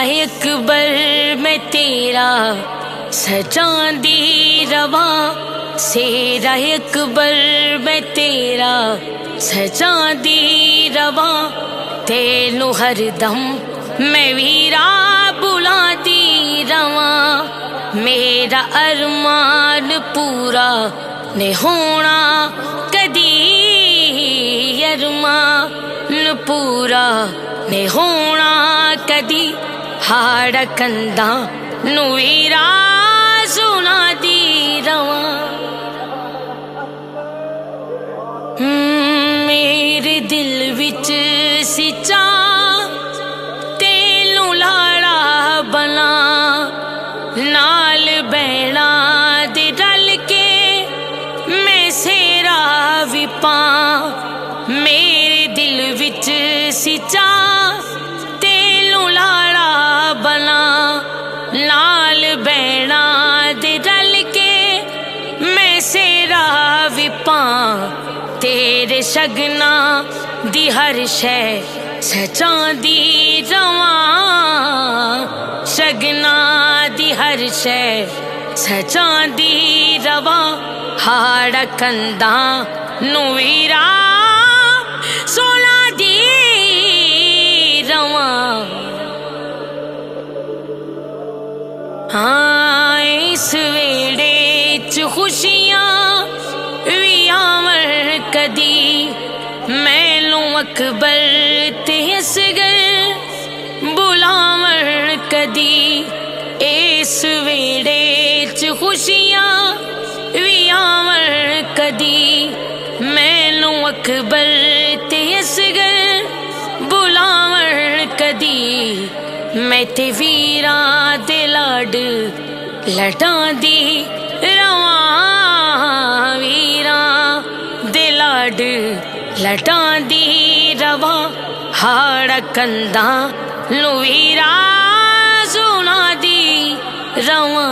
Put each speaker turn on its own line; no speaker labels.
अकबर मैं तेरा सजांदी रवा, सेरा अकबर मैं तेरा सजांदी रवा, तेनू हरदम मैं वीरा बुलाती रवा। मेरा अरमान पूरा ने होना कदी, अरमान पूरा ने होना कदी, हाड़ कंधा नू वीरा सुना दी रवा। मेरे दिल विच सिचा तेनू लाड़ा बना, नाल बैणा दे रल के मैं सेरा भी पा। मेरे दिल विच सिचा तेनू लाड़ा बना, नाल बैणा दे रल के मैं सेरा भी पा। तेरे शगना दी हर शै सजांदी रवा, शगना दी हर शै सजांदी रवा, हाड़ कंधा नू वीरा सोना दी रवा। हाँ इस वेड़े च खुशियां भी आवन कदी, मैनू अकबर ते असगर बुलावन कदी। इस वेड़े च खुशियां भी आवन कदी, मैनू अकबर ते असगर बुलावन कदी। मैं ते वीरा दे लाड लटांदी रवा, वीरा दे लाड लटांदी रवा, हाड़ कंधा नू वीरा सुना दी रवा।